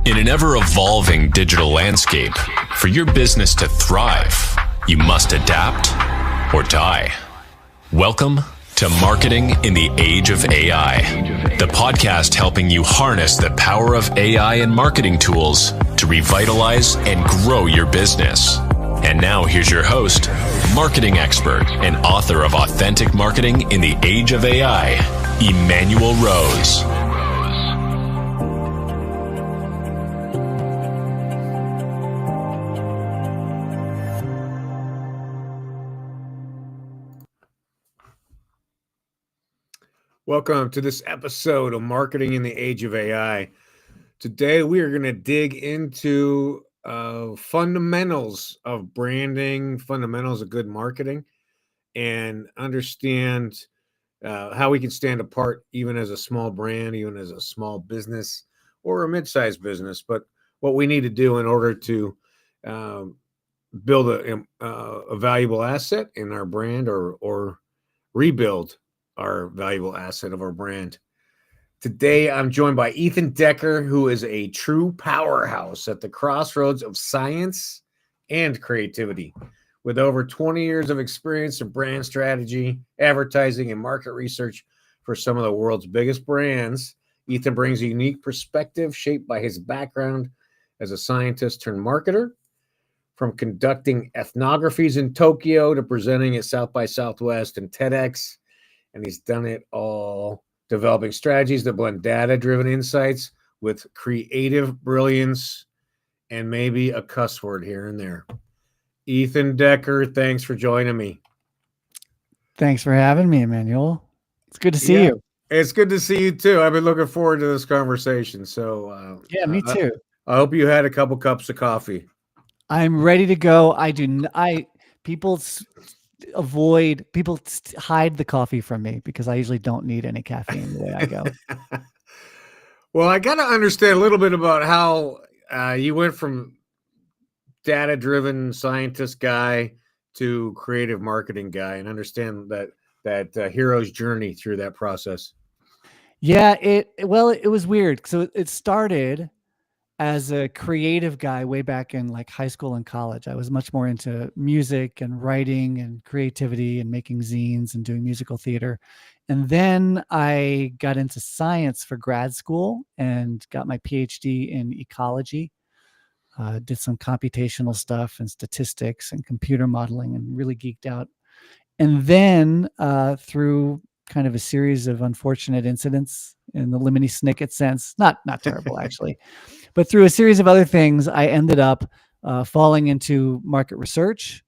In an ever-evolving digital landscape, for your business to thrive, you must adapt or die. Welcome to Marketing in the Age of AI, the podcast helping you harness the power of AI and marketing tools to revitalize and grow your business. And now here's your host, marketing expert and author of Authentic Marketing in the Age of AI, Emmanuel Rose. Welcome to this episode of Marketing in the Age of AI. Today, we are going to dig into fundamentals of branding, fundamentals of good marketing, and understand how we can stand apart even as a small brand, even as a small business or a mid-sized business, but what we need to do in order to build a valuable asset in our brand or rebuild our valuable asset of our brand. Today, I'm joined by Ethan Decker, who is a true powerhouse at the crossroads of science and creativity. With over 20 years of experience in brand strategy, advertising, and market research for some of the world's biggest brands, Ethan brings a unique perspective shaped by his background as a scientist turned marketer. From conducting ethnographies in Tokyo to presenting at South by Southwest and TEDx, and he's done it all, developing strategies that blend data-driven insights with creative brilliance and maybe a cuss word here and there. Ethan Decker, thanks for joining me. Thanks for having me, Emmanuel. It's good to see you. It's good to see you too. I've been looking forward to this conversation. So yeah, me too. I hope you had a couple cups of coffee. I'm ready to go. People hide the coffee from me because I usually don't need any caffeine the way I go. Well, I got to understand a little bit about how you went from data-driven scientist guy to creative marketing guy, and understand that hero's journey through that process. Yeah, it was weird. So it started as a creative guy way back in like high school and college. I was much more into music and writing and creativity and making zines and doing musical theater. And then I got into science for grad school and got my PhD in ecology. Did some computational stuff and statistics and computer modeling and really geeked out. And then through kind of a series of unfortunate incidents in the Lemony Snicket sense, not terrible actually, but through a series of other things, I ended up falling into market research,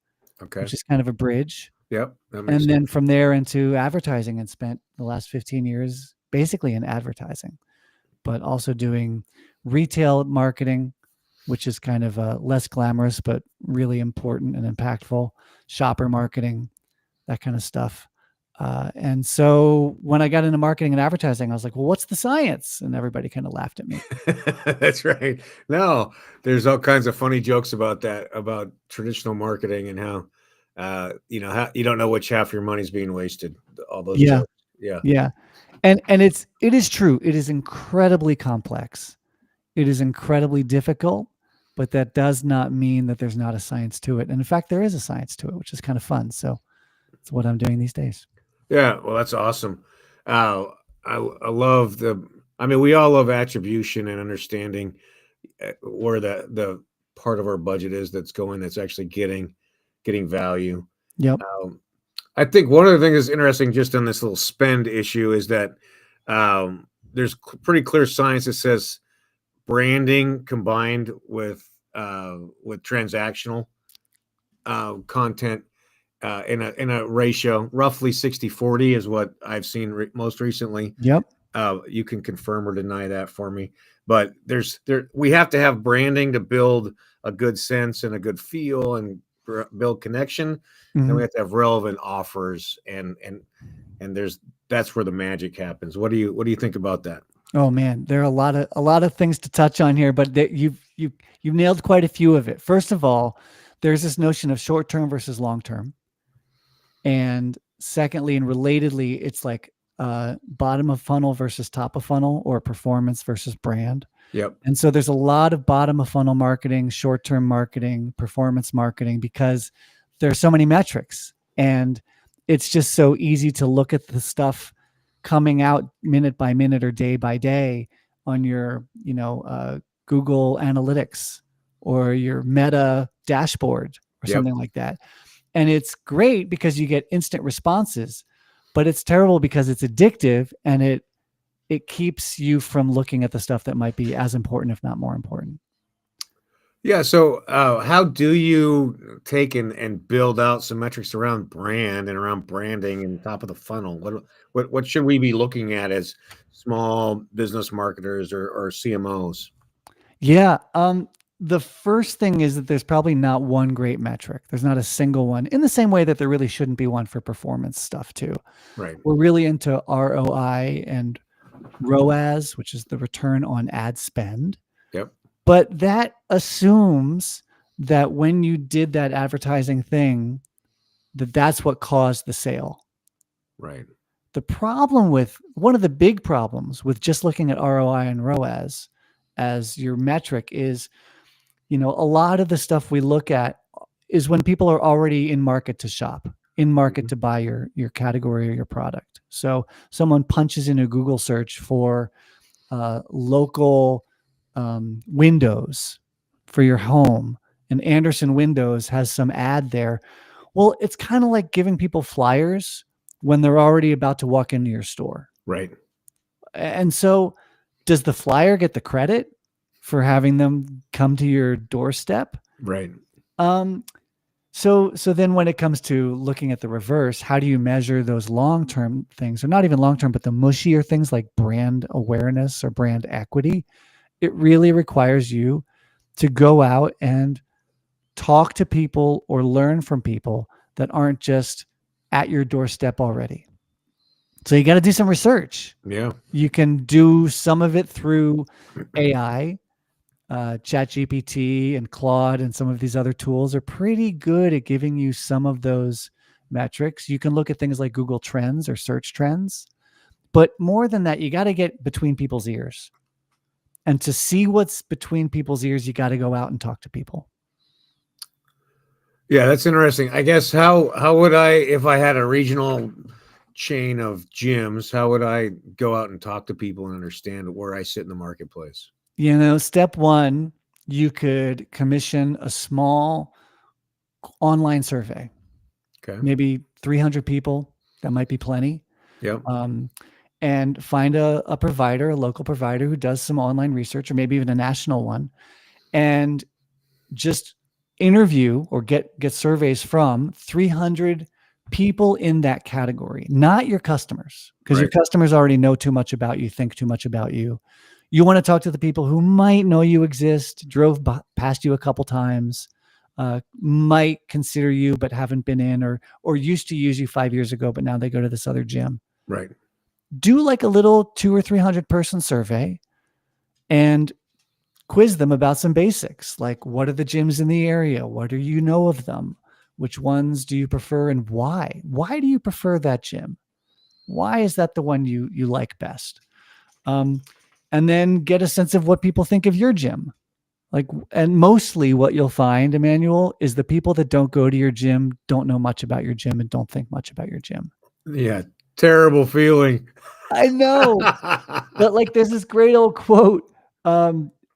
which is kind of a bridge. Yep. And then from there into advertising, and spent the last 15 years basically in advertising, but also doing retail marketing, which is kind of less glamorous, but really important and impactful, shopper marketing, that kind of stuff. And so when I got into marketing and advertising, I was like, well, what's the science? And everybody kind of laughed at me. That's right. No, there's all kinds of funny jokes about that, about traditional marketing and how, how you don't know which half your money's being wasted. All those jokes. Yeah. And it is true. It is incredibly complex. It is incredibly difficult, but that does not mean that there's not a science to it. And in fact, there is a science to it, which is kind of fun. So it's what I'm doing these days. Yeah, well, that's awesome. I love we all love attribution and understanding where the part of our budget is that's actually getting value. Yep. I think one of the things that's interesting just on this little spend issue is that there's pretty clear science that says branding combined with transactional content in a ratio, roughly 60-40 is what I've seen most recently. Yep. You can confirm or deny that for me, but we have to have branding to build a good sense and a good feel and build connection. Mm-hmm. And we have to have relevant offers and that's where the magic happens. What do you think about that? Oh man, there are a lot of things to touch on here, but you've nailed quite a few of it. First of all, there's this notion of short-term versus long-term. And secondly, and relatedly, it's like bottom of funnel versus top of funnel, or performance versus brand. Yep. And so there's a lot of bottom of funnel marketing, short-term marketing, performance marketing, because there's so many metrics, and it's just so easy to look at the stuff coming out minute by minute or day by day on your, Google Analytics or your Meta dashboard or something like that. And it's great because you get instant responses, but it's terrible because it's addictive, and it keeps you from looking at the stuff that might be as important, if not more important. Yeah. So how do you take and build out some metrics around brand and around branding and top of the funnel? What should we be looking at as small business marketers or CMOs? Yeah. The first thing is that there's probably not one great metric. There's not a single one, in the same way that there really shouldn't be one for performance stuff too. Right. We're really into ROI and ROAS, which is the return on ad spend. Yep. But that assumes that when you did that advertising thing, that's what caused the sale. Right. The problem with one of the big problems with just looking at ROI and ROAS as your metric is, a lot of the stuff we look at is when people are already in market to shop, in market to buy your category or your product. So someone punches in a Google search for local windows for your home, and Andersen Windows has some ad there. Well, it's kind of like giving people flyers when they're already about to walk into your store. Right. And so does the flyer get the credit for having them come to your doorstep? Right. So then when it comes to looking at the reverse, how do you measure those long-term things, or not even long-term, but the mushier things like brand awareness or brand equity? It really requires you to go out and talk to people or learn from people that aren't just at your doorstep already. So you got to do some research. Yeah. You can do some of it through AI. ChatGPT and Claude and some of these other tools are pretty good at giving you some of those metrics. You can look at things like Google Trends or search trends, but more than that, you got to get between people's ears. And to see what's between people's ears, you got to go out and talk to people. Yeah, that's interesting. I guess how would I, if I had a regional chain of gyms, how would I go out and talk to people and understand where I sit in the marketplace? Step one, you could commission a small online survey. Okay. Maybe 300 people. That might be plenty. Yep. And find a provider, a local provider who does some online research, or maybe even a national one, and just interview or get surveys from 300 people in that category, not your customers, because your customers already know too much about you, think too much about you. You want to talk to the people who might know you exist, drove past you a couple times, might consider you but haven't been in, or used to use you 5 years ago, but now they go to this other gym. Right. Do like a little 200 or 300 person survey and quiz them about some basics, like what are the gyms in the area? What do you know of them? Which ones do you prefer, and why? Why do you prefer that gym? Why is that the one you like best? And then get a sense of what people think of your gym. And mostly what you'll find, Emmanuel, is the people that don't go to your gym don't know much about your gym and don't think much about your gym. Yeah. Terrible feeling. I know. But there's this great old quote.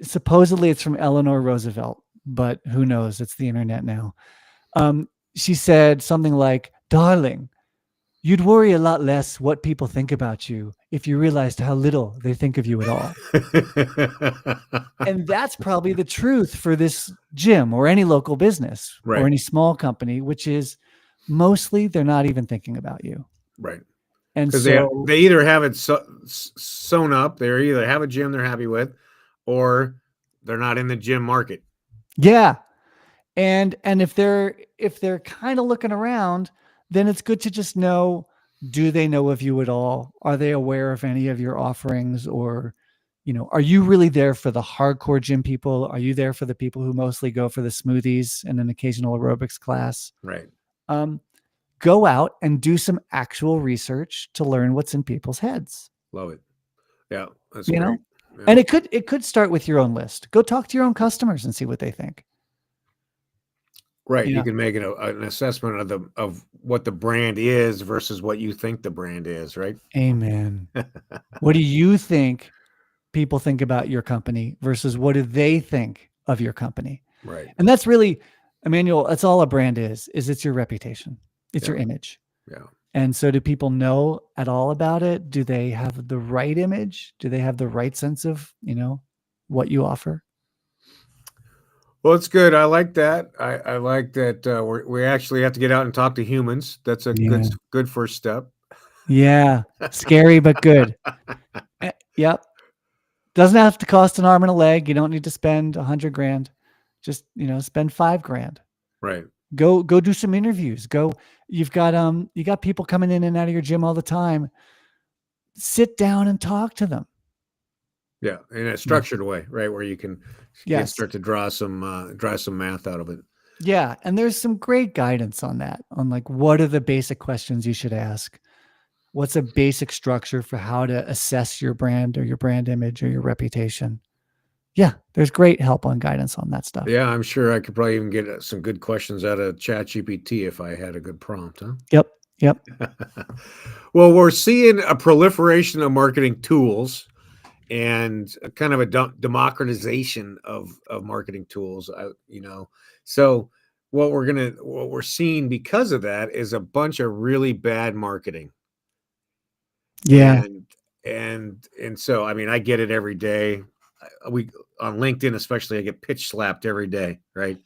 Supposedly it's from Eleanor Roosevelt, but who knows? It's the internet now. She said something like, "Darling, you'd worry a lot less what people think about you if you realized how little they think of you at all." And that's probably the truth for this gym or any local business or any small company, which is mostly they're not even thinking about you. Right. And because so they either have it sewn up, they either have a gym they're happy with, or they're not in the gym market. Yeah. And if they're kind of looking around, then it's good to just know, do they know of you at all? Are they aware of any of your offerings? Or, are you really there for the hardcore gym people? Are you there for the people who mostly go for the smoothies and an occasional aerobics class? Right. go out and do some actual research to learn what's in people's heads. Love it. Yeah, that's You great. know? Yeah. And it could start with your own list. Go talk to your own customers and see what they think. Right. Yeah. You can make an assessment of what the brand is versus what you think the brand is, right? Amen. What do you think people think about your company versus what do they think of your company? Right. And that's really, Emmanuel, that's all a brand is it's your reputation. It's your Yeah. image. Yeah. And so do people know at all about it? Do they have the right image? Do they have the right sense of, what you offer? Well, it's good. I like that. I like that we actually have to get out and talk to humans. That's a Yeah. good first step. Yeah. Scary, but good. Yep. Doesn't have to cost an arm and a leg. You don't need to spend $100,000. Just, spend $5,000. Right. Go do some interviews. You've got people coming in and out of your gym all the time. Sit down and talk to them. Yeah, in a structured way, right, where you can start to draw some math out of it. Yeah, and there's some great guidance on that, on like what are the basic questions you should ask. What's a basic structure for how to assess your brand or your brand image or your reputation? Yeah, there's great help on guidance on that stuff. Yeah, I'm sure I could probably even get some good questions out of ChatGPT if I had a good prompt, huh? Yep. Well, we're seeing a proliferation of marketing tools and a kind of a democratization of marketing tools, So what we're seeing because of that is a bunch of really bad marketing. Yeah. And so, I mean, I get it every day. We on LinkedIn, especially, I get pitch slapped every day, right?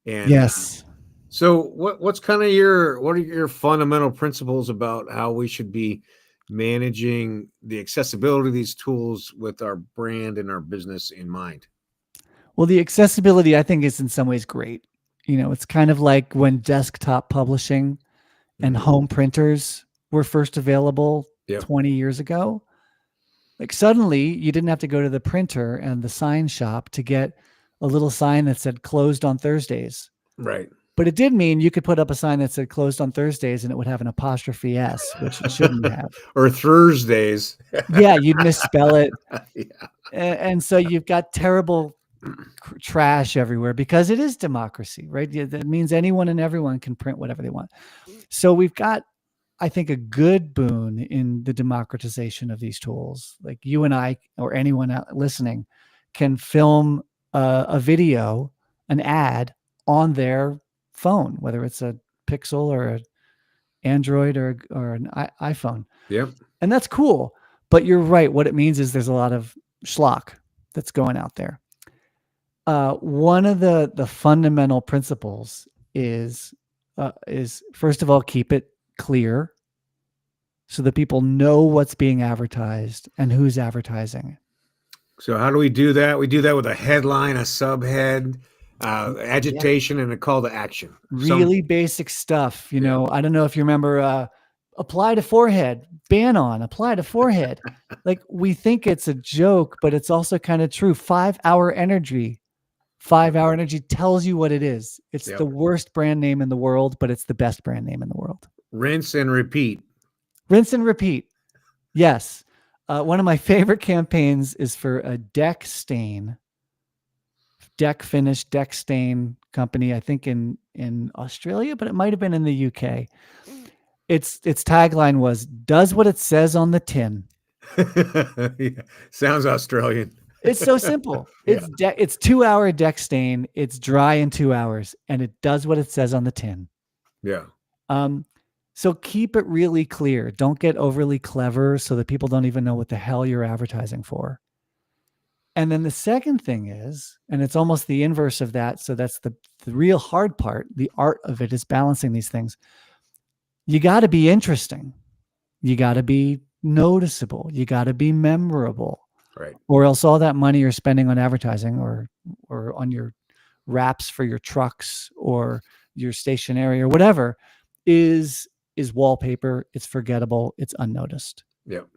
And yes. So what are your fundamental principles about how we should be managing the accessibility of these tools with our brand and our business in mind? Well, the accessibility, I think, is in some ways great. It's kind of like when desktop publishing and home printers were first available 20 years ago. Like suddenly you didn't have to go to the printer and the sign shop to get a little sign that said closed on Thursdays. Right. But it did mean you could put up a sign that said closed on Thursdays and it would have an apostrophe S, which it shouldn't have. Or Thursdays. Yeah, you'd misspell it. Yeah. And so you've got terrible trash everywhere because it is democracy, right? That means anyone and everyone can print whatever they want. So we've got, I think, a good boon in the democratization of these tools. Like you and I, or anyone out listening, can film a video, an ad on their phone, whether it's a Pixel or an Android or an iPhone. Yep. And that's cool. But you're right. What it means is there's a lot of schlock that's going out there. One of the fundamental principles is first of all, keep it clear so that people know what's being advertised and who's advertising. So how do we do that? We do that with a headline, a subhead, agitation, and a call to action. Really basic stuff. I don't know if you remember, apply to forehead, ban on, apply to forehead. Like we think it's a joke, but it's also kind of true. 5 Hour Energy. 5 Hour Energy tells you what it is. It's the worst brand name in the world, but it's the best brand name in the world. Rinse and repeat. Rinse and repeat. Yes. One of my favorite campaigns is for a deck finish deck stain company, I think in Australia, but it might have been in the UK. Its tagline was, does what it says on the tin. Yeah. Sounds Australian. It's so simple. It's 2 hour deck stain. It's dry in 2 hours and it does what it says on the tin. Yeah. So keep it really clear. Don't get overly clever so that people don't even know what the hell you're advertising for. And then the second thing is, and it's almost the inverse of that. So that's the real hard part. The art of it is balancing these things. You got to be interesting. You got to be noticeable. You got to be memorable. Right. Or else all that money you're spending on advertising or on your wraps for your trucks or your stationery or whatever is wallpaper. It's forgettable. It's unnoticed. Yep.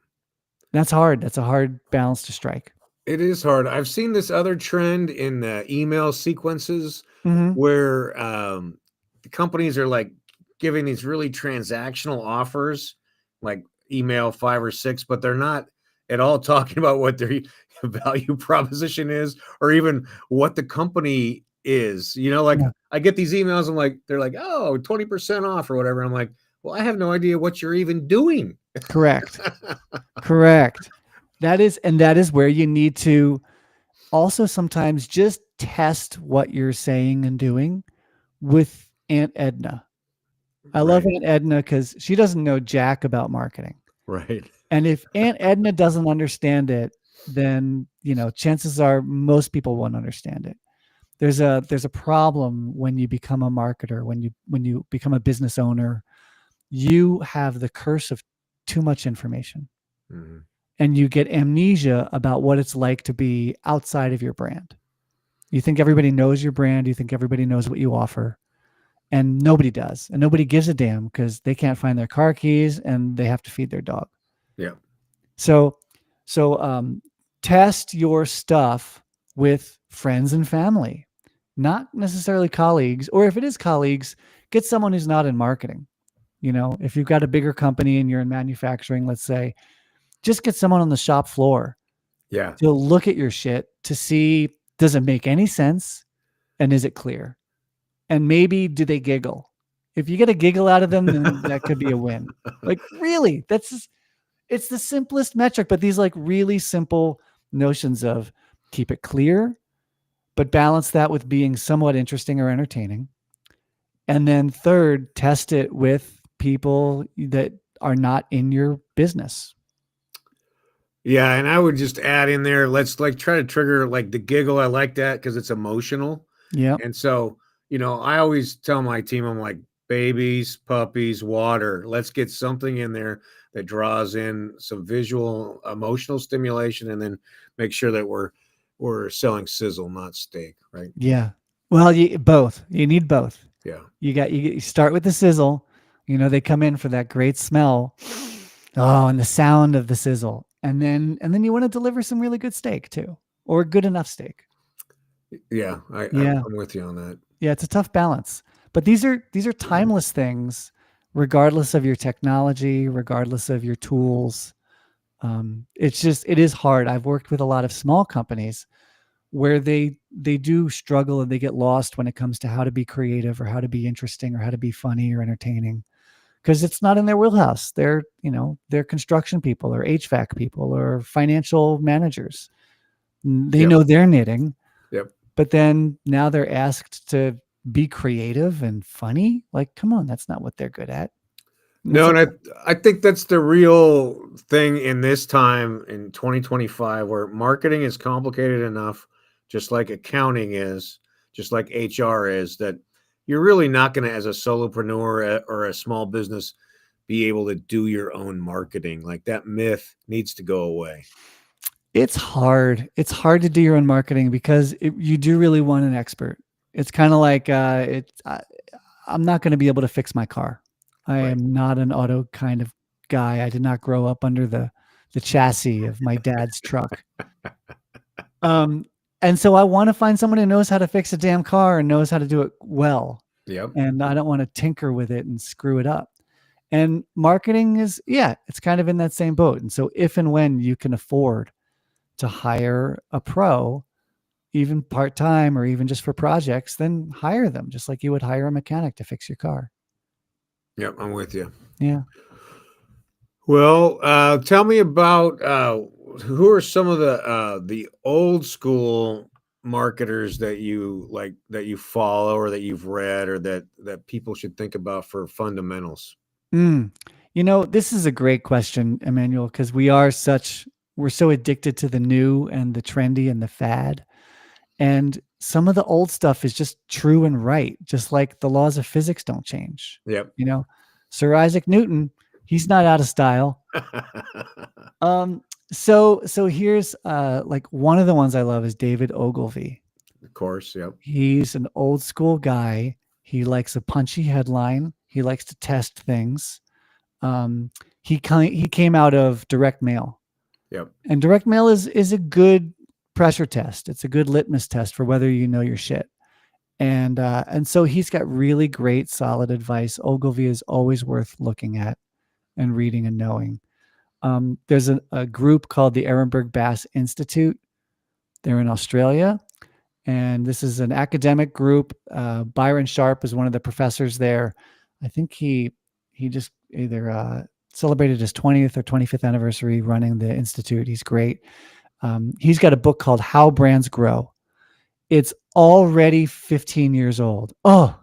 That's hard. That's a hard balance to strike. It is hard. I've seen this other trend in the email sequences Mm-hmm. where the companies are like giving these really transactional offers, like email 5 or 6, but they're not at all talking about what their value proposition is, or even what the company is. Like Yeah. I get these emails, I'm like, they're like, oh, 20% off or whatever. I'm like, well, I have no idea what you're even doing. Correct. Correct. That is where you need to also sometimes just test what you're saying and doing with Aunt Edna. I love Right. Aunt Edna because she doesn't know jack about marketing. Right. And if Aunt Edna doesn't understand it, then, chances are most people won't understand it. There's a problem when you become a marketer, when you become a business owner, you have the curse of too much information. Mm-hmm. And you get amnesia about what it's like to be outside of your brand. You think everybody knows your brand. You think everybody knows what you offer. And nobody does. And nobody gives a damn because they can't find their car keys and they have to feed their dog. Yeah. So test your stuff with friends and family, not necessarily colleagues. Or if it is colleagues, get someone who's not in marketing. If you've got a bigger company and you're in manufacturing, let's say, just get someone on the shop floor Yeah. to look at your shit to see, does it make any sense? And is it clear? And maybe do they giggle? If you get a giggle out of them, then that could be a win. Like, really, it's the simplest metric, but these like really simple notions of keep it clear, but balance that with being somewhat interesting or entertaining. And then third, test it with people that are not in your business. Yeah, and I would just add in there, let's like try to trigger like the giggle. I like that because it's emotional. Yeah. And so, I always tell my team, I'm like, babies, puppies, water. Let's get something in there that draws in some visual, emotional stimulation, and then make sure that we're selling sizzle, not steak, right? Yeah. Well, both. You need both. Yeah. You start with the sizzle. They come in for that great smell. Oh, and the sound of the sizzle. And then you want to deliver some really good steak too, or good enough steak. Yeah. Yeah. I'm with you on that. Yeah. It's a tough balance, but these are timeless things, regardless of your technology, regardless of your tools. It is hard. I've worked with a lot of small companies where they do struggle and they get lost when it comes to how to be creative or how to be interesting or how to be funny or entertaining, because it's not in their wheelhouse. They're construction people or HVAC people or financial managers. They know their knitting. Yep. But then now they're asked to be creative and funny. Like, come on, that's not what they're good at. No, and I think that's the real thing in this time in 2025, where marketing is complicated enough, just like accounting is, just like HR is, that you're really not going to, as a solopreneur or a small business, be able to do your own marketing. Like, that myth needs to go away. It's hard. It's hard to do your own marketing because you do really want an expert. It's kind of like I'm not going to be able to fix my car. I am not an auto kind of guy. I did not grow up under the chassis of my dad's truck. And so I want to find someone who knows how to fix a damn car and knows how to do it well. Yep. And I don't want to tinker with it and screw it up. And marketing is, it's kind of in that same boat. And so if and when you can afford to hire a pro, even part-time or even just for projects, then hire them just like you would hire a mechanic to fix your car. Yep, I'm with you. Yeah. Well, tell me about who are some of the old school marketers that you like, that you follow or that you've read, or that people should think about for fundamentals? This is a great question, Emmanuel, because we're so addicted to the new and the trendy and the fad. And some of the old stuff is just true and right, just like the laws of physics don't change. Yep. Sir Isaac Newton, he's not out of style. So here's like one of the ones I love is David Ogilvy. Of course, yep. He's an old school guy. He likes a punchy headline. He likes to test things. He came out of direct mail. Yep. And direct mail is a good pressure test. It's a good litmus test for whether you know your shit. And so he's got really great, solid advice. Ogilvy is always worth looking at and reading and knowing. There's a group called the Ehrenberg Bass Institute. They're in Australia, and this is an academic group. Byron Sharp is one of the professors there. I think he just either celebrated his 20th or 25th anniversary running the institute. He's great. He's got a book called How Brands Grow. It's already 15 years old. Oh,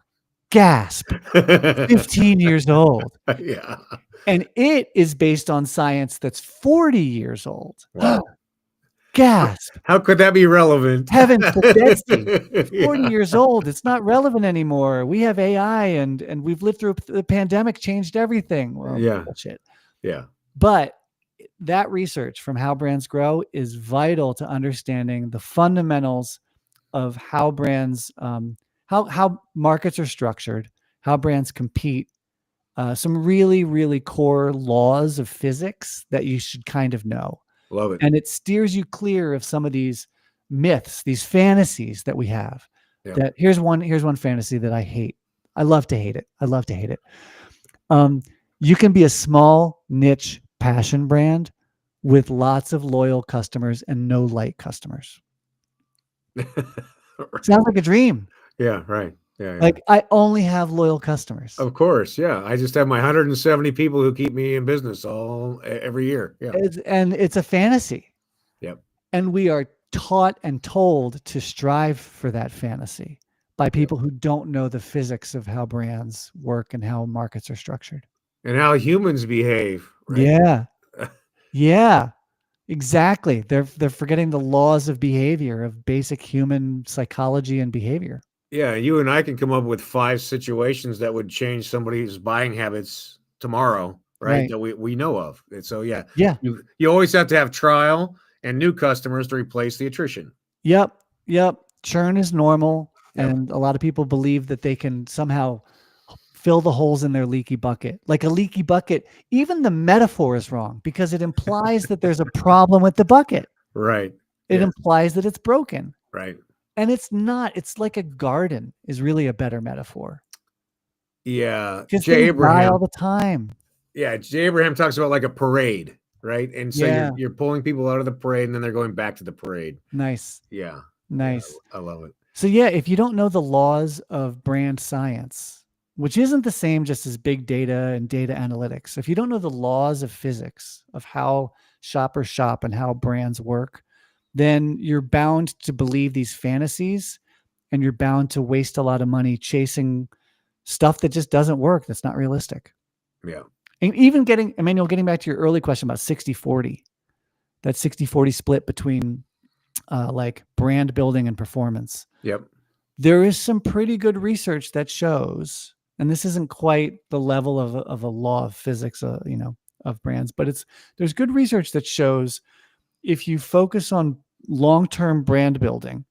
gasp. 15 years old. Yeah. And it is based on science that's 40 years old. Wow. Gasp. How could that be relevant? Heaven to Betsy. 40 years old. It's not relevant anymore. We have AI and we've lived through the pandemic, changed everything. Well, Yeah. bullshit. Yeah. But that research from How Brands Grow is vital to understanding the fundamentals of how brands, how markets are structured, how brands compete, some really, really core laws of physics that you should kind of know. Love it. And it steers you clear of some of these myths, these fantasies that we have. Yeah. That here's one fantasy that I hate. I love to hate it. You can be a small niche passion brand with lots of loyal customers and no light customers. Sounds like a dream. Yeah, right. Yeah, yeah. Like, I only have loyal customers. Of course, yeah. I just have my 170 people who keep me in business every year. Yeah. It's a fantasy. Yep. And we are taught and told to strive for that fantasy by people who don't know the physics of how brands work and how markets are structured. And how humans behave. Right? Yeah. Yeah. Exactly. They're forgetting the laws of behavior, of basic human psychology and behavior. Yeah, you and I can come up with 5 situations that would change somebody's buying habits tomorrow, right? That we know of. And so yeah. You always have to have trial and new customers to replace the attrition. Yep. Churn is normal. Yep. And a lot of people believe that they can somehow fill the holes in their leaky bucket. Like a leaky bucket, even the metaphor is wrong because it implies that there's a problem with the bucket. Right. It implies that it's broken. Right. And it's not. It's like a garden is really a better metaphor. Yeah. Jay Abraham all the time. Yeah. Jay Abraham talks about like a parade, right? And so you're pulling people out of the parade and then they're going back to the parade. Nice. Yeah. Nice. Yeah, I love it. So yeah, if you don't know the laws of brand science, which isn't the same just as big data and data analytics, if you don't know the laws of physics of how shoppers shop and how brands work, then you're bound to believe these fantasies and you're bound to waste a lot of money chasing stuff that just doesn't work. That's not realistic. Yeah. And even getting back to your early question about 60-40, that 60-40 split between like brand building and performance. Yep. There is some pretty good research that shows, and this isn't quite the level of a law of physics, of brands, but there's good research that shows if you focus on long-term brand building,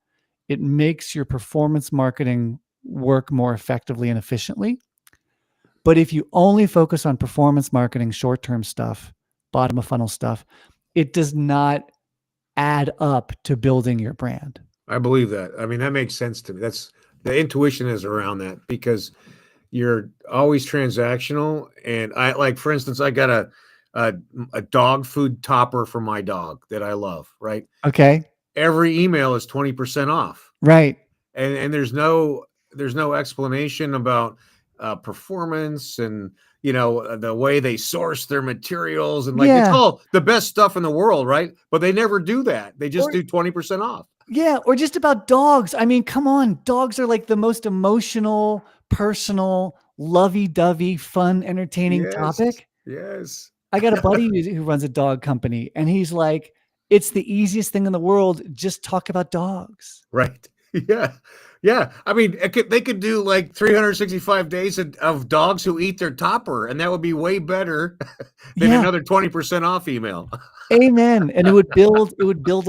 it makes your performance marketing work more effectively and efficiently. But if you only focus on performance marketing, short-term stuff, bottom of funnel stuff, it does not add up to building your brand. I believe that. I mean, that makes sense to me. That's the intuition is around that because you're always transactional. And I like, for instance, I got a dog food topper for my dog that I love, right? Okay. Every email is 20% off. Right. And there's no explanation about performance and, the way they source their materials and it's all the best stuff in the world, right? But they never do that. They just do 20% off. Yeah. Or just about dogs. I mean, come on. Dogs are like the most emotional, personal, lovey-dovey, fun, entertaining topic. Yes. I got a buddy who runs a dog company, and he's like, it's the easiest thing in the world. Just talk about dogs. Right. Yeah. Yeah. I mean, they could do like 365 days of dogs who eat their topper, and that would be way better than another 20% off email. Amen. And it would build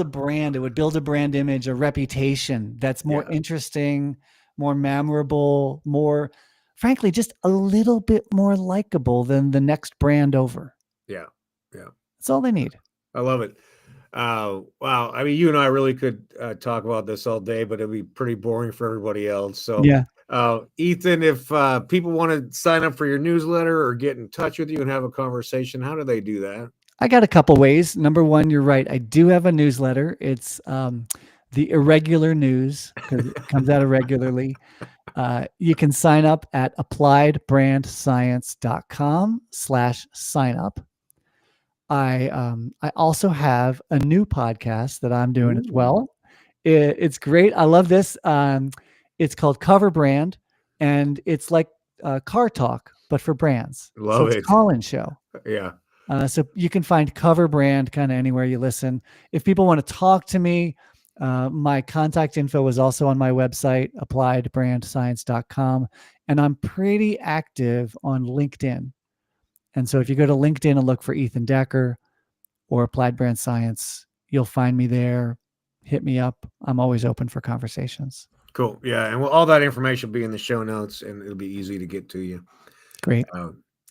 a brand. It would build a brand image, a reputation that's more interesting, more memorable, more, frankly, just a little bit more likable than the next brand over. Yeah. Yeah. That's all they need. I love it. Wow. I mean, you and I really could talk about this all day, but it'd be pretty boring for everybody else. So, Yeah. Ethan, if people want to sign up for your newsletter or get in touch with you and have a conversation, how do they do that? I got a couple ways. Number one, you're right. I do have a newsletter. It's the Irregular News, because it comes out irregularly. You can sign up at appliedbrandscience.com/sign up. I also have a new podcast that I'm doing as well. It's great. I love this. It's called Cover Brand, and it's like car talk, but for brands. Love it's it. a call-in show. Yeah. So you can find Cover Brand kind of anywhere you listen. If people want to talk to me, my contact info is also on my website, appliedbrandscience.com. And I'm pretty active on LinkedIn. And so if you go to LinkedIn and look for Ethan Decker or Applied Brand Science, you'll find me there. Hit me up. I'm always open for conversations. Cool. Yeah. And all that information will be in the show notes, and it'll be easy to get to you. Great.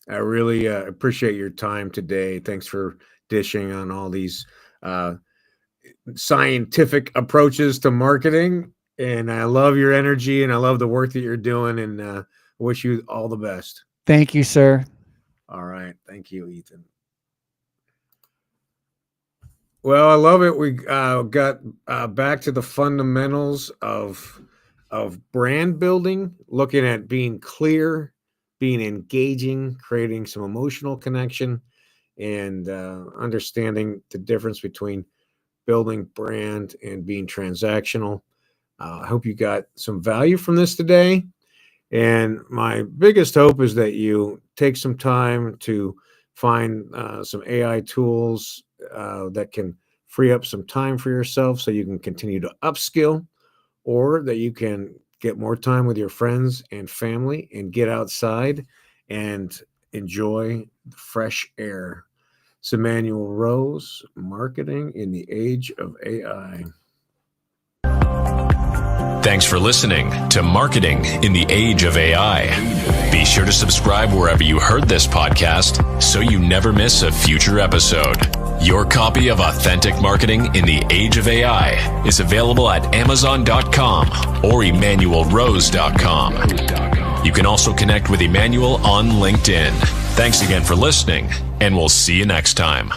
I really appreciate your time today. Thanks for dishing on all these scientific approaches to marketing. And I love your energy, and I love the work that you're doing, and wish you all the best. Thank you, sir. All right. Thank you, Ethan. Well, I love it. We got back to the fundamentals of brand building, looking at being clear, being engaging, creating some emotional connection, and understanding the difference between building brand and being transactional. I hope you got some value from this today. And my biggest hope is that you take some time to find some AI tools that can free up some time for yourself so you can continue to upskill, or that you can get more time with your friends and family and get outside and enjoy the fresh air. It's Emmanuel Rose, Marketing in the Age of AI. Thanks for listening to Marketing in the Age of AI. Be sure to subscribe wherever you heard this podcast so you never miss a future episode. Your copy of Authentic Marketing in the Age of AI is available at Amazon.com or EmmanuelRose.com. You can also connect with Emmanuel on LinkedIn. Thanks again for listening, and we'll see you next time.